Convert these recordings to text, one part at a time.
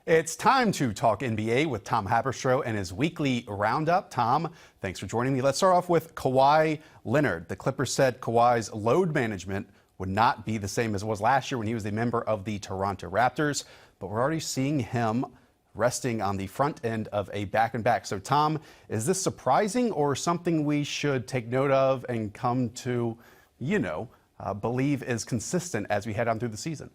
It's time to talk NBA with Tom Haberstroh and his weekly roundup. Tom, thanks for joining me. Let's start off with Kawhi Leonard. The Clippers said Kawhi's load management would not be the same as it was last year when he was a member of the Toronto Raptors, but we're already seeing him resting on the front end of a back-and-back. So, Tom, is this surprising or something we should take note of and come to, believe is consistent as we head on through the season?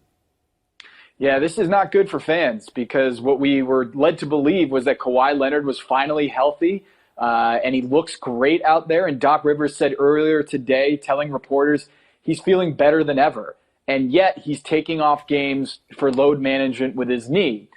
Yeah, this is not good for fans because what we were led to believe was that Kawhi Leonard was finally healthy and he looks great out there. And Doc Rivers said earlier today, telling reporters he's feeling better than ever. And yet he's taking off games for load management with his knee.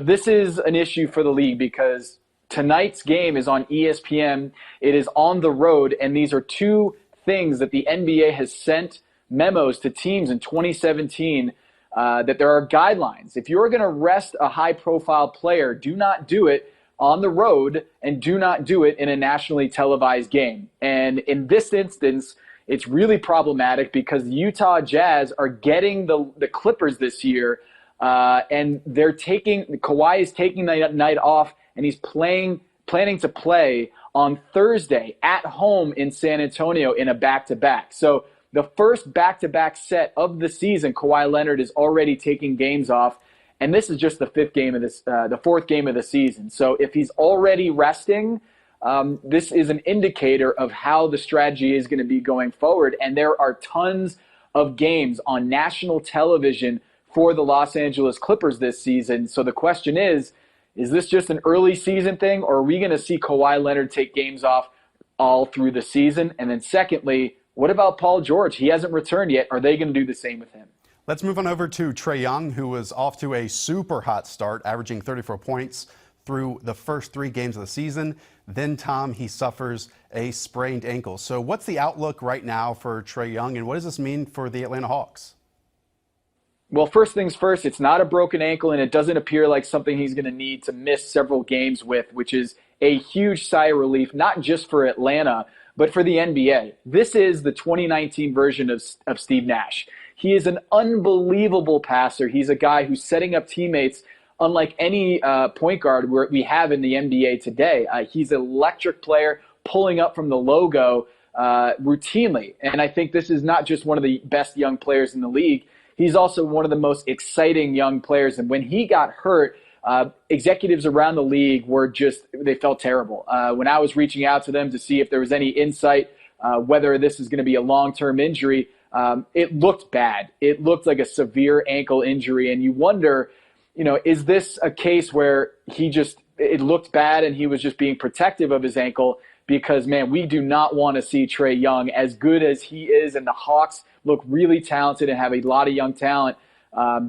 This is an issue for the league because tonight's game is on ESPN. It is on the road. And these are two things that the NBA has sent memos to teams in 2017 that there are guidelines. If you're going to rest a high-profile player, do not do it on the road and do not do it in a nationally televised game. And in this instance, it's really problematic because the Utah Jazz are getting the Clippers this year, and Kawhi is taking the night off, and he's planning to play on Thursday at home in San Antonio in a back-to-back. So the first back-to-back set of the season, Kawhi Leonard is already taking games off, and this is just the fourth game of the season. So if he's already resting, this is an indicator of how the strategy is going to be going forward. And there are tons of games on national television for the Los Angeles Clippers this season. So the question is this just an early season thing, or are we going to see Kawhi Leonard take games off all through the season? And then secondly, what about Paul George? He hasn't returned yet. Are they going to do the same with him? Let's move on over to Trey Young, who was off to a super hot start, averaging 34 points through the first 3 games of the season. Then, Tom, he suffers a sprained ankle. So what's the outlook right now for Trey Young, and what does this mean for the Atlanta Hawks? Well, first things first, it's not a broken ankle, and it doesn't appear like something he's going to need to miss several games with, which is a huge sigh of relief, not just for Atlanta, but for the NBA. This is the 2019 version of Steve Nash. He is an unbelievable passer. He's a guy who's setting up teammates unlike any point guard we have in the NBA today. He's an electric player pulling up from the logo routinely. And I think this is not just one of the best young players in the league. He's also one of the most exciting young players. And when he got hurt, executives around the league they felt terrible. When I was reaching out to them to see if there was any insight, whether this is going to be a long-term injury, it looked bad. It looked like a severe ankle injury. And you wonder, is this a case where it looked bad and he was just being protective of his ankle? Because, man, we do not want to see Trae Young, as good as he is, and the Hawks look really talented and have a lot of young talent.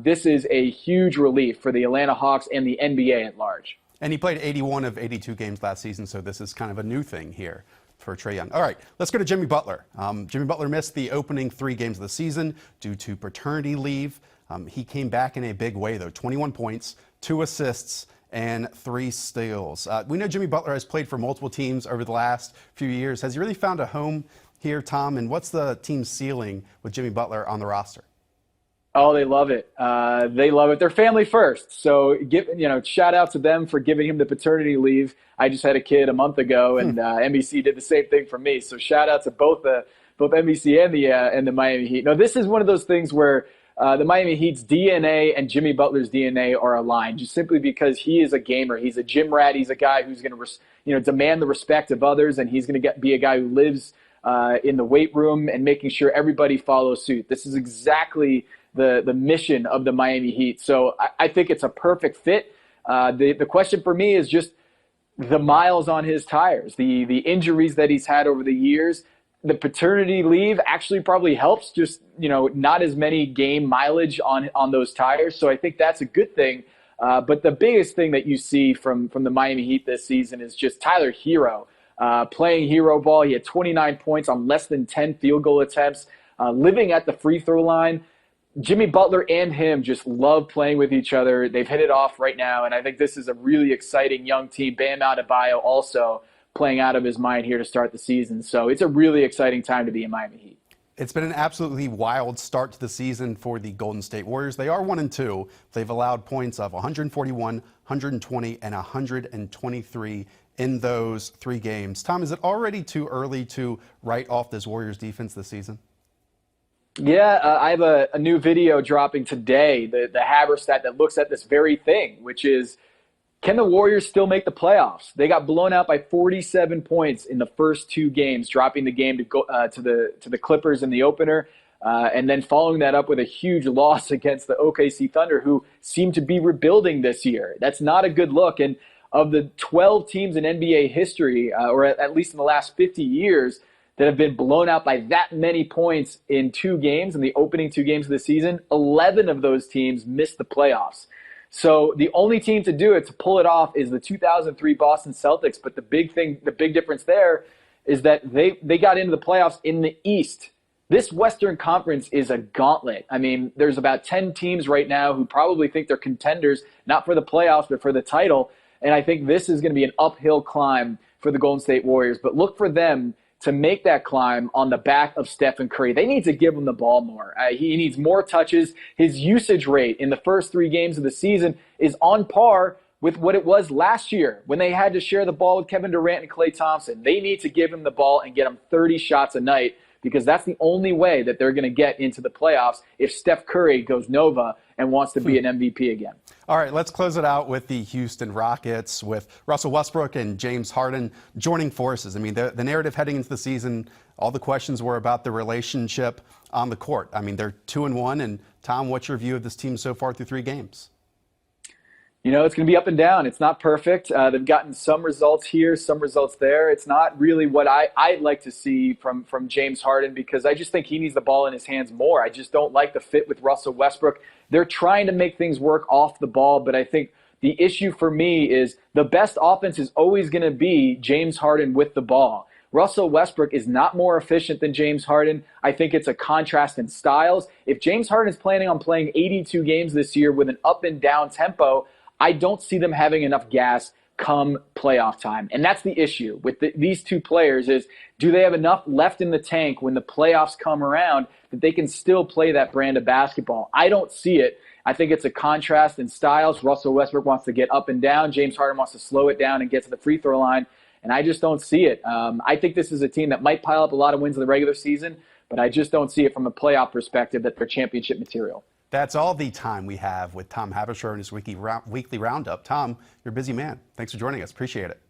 This is a huge relief for the Atlanta Hawks and the NBA at large. And he played 81 of 82 games last season, so this is kind of a new thing here for Trae Young. All right, let's go to Jimmy Butler. Jimmy Butler missed the opening 3 games of the season due to paternity leave. He came back in a big way, though. 21 points, 2 assists, and 3 steals. We know Jimmy Butler has played for multiple teams over the last few years. Has he really found a home here, Tom? And what's the team's ceiling with Jimmy Butler on the roster? Oh, they love it. They love it. They're family first. So shout out to them for giving him the paternity leave. I just had a kid a month ago, and NBC did the same thing for me. So shout out to both NBC and the Miami Heat. Now, this is one of those things where the Miami Heat's DNA and Jimmy Butler's DNA are aligned, just simply because he is a gamer. He's a gym rat. He's a guy who's going to demand the respect of others, and he's going to be a guy who lives in the weight room and making sure everybody follows suit. This is exactly the mission of the Miami Heat. So I think it's a perfect fit. The question for me is just the miles on his tires, the injuries that he's had over the years. The paternity leave actually probably helps, just not as many game mileage on those tires. So I think that's a good thing. But the biggest thing that you see from the Miami Heat this season is just Tyler Hero playing hero ball. He had 29 points on less than 10 field goal attempts, living at the free throw line. Jimmy Butler and him just love playing with each other. They've hit it off right now, and I think this is a really exciting young team. Bam Adebayo also playing out of his mind here to start the season. So it's a really exciting time to be in Miami Heat. It's been an absolutely wild start to the season for the Golden State Warriors. They are 1-2. They've allowed points of 141, 120, and 123 in those 3 games. Tom, is it already too early to write off this Warriors defense this season? Yeah, I have a new video dropping today, the Haberstroh that looks at this very thing, which is, can the Warriors still make the playoffs? They got blown out by 47 points in the first 2 games, dropping the game to go to the Clippers in the opener, and then following that up with a huge loss against the OKC Thunder, who seem to be rebuilding this year. That's not a good look. And of the 12 teams in NBA history, or at least in the last 50 years, that have been blown out by that many points in 2 games, in the opening 2 games of the season, 11 of those teams missed the playoffs. So the only team to do it, to pull it off, is the 2003 Boston Celtics. But the big difference there is that they got into the playoffs in the East. This Western Conference is a gauntlet. I mean, there's about 10 teams right now who probably think they're contenders, not for the playoffs, but for the title. And I think this is going to be an uphill climb for the Golden State Warriors. But look for them to make that climb on the back of Stephen Curry. They need to give him the ball more. He needs more touches. His usage rate in the first 3 games of the season is on par with what it was last year when they had to share the ball with Kevin Durant and Klay Thompson. They need to give him the ball and get him 30 shots a night, because that's the only way that they're going to get into the playoffs if Steph Curry goes Nova and wants to be an MVP again. All right, let's close it out with the Houston Rockets, with Russell Westbrook and James Harden joining forces. I mean, the narrative heading into the season, all the questions were about the relationship on the court. I mean, they're 2-1. And Tom, what's your view of this team so far through 3 games? You know, it's going to be up and down. It's not perfect. They've gotten some results here, some results there. It's not really what I'd like to see from James Harden, because I just think he needs the ball in his hands more. I just don't like the fit with Russell Westbrook. They're trying to make things work off the ball, but I think the issue for me is the best offense is always going to be James Harden with the ball. Russell Westbrook is not more efficient than James Harden. I think it's a contrast in styles. If James Harden is planning on playing 82 games this year with an up and down tempo, I don't see them having enough gas come playoff time. And that's the issue with these 2 players, is do they have enough left in the tank when the playoffs come around that they can still play that brand of basketball? I don't see it. I think it's a contrast in styles. Russell Westbrook wants to get up and down. James Harden wants to slow it down and get to the free throw line. And I just don't see it. I think this is a team that might pile up a lot of wins in the regular season, but I just don't see it from a playoff perspective that they're championship material. That's all the time we have with Tom Haberstroh and his weekly roundup. Tom, you're a busy man. Thanks for joining us. Appreciate it.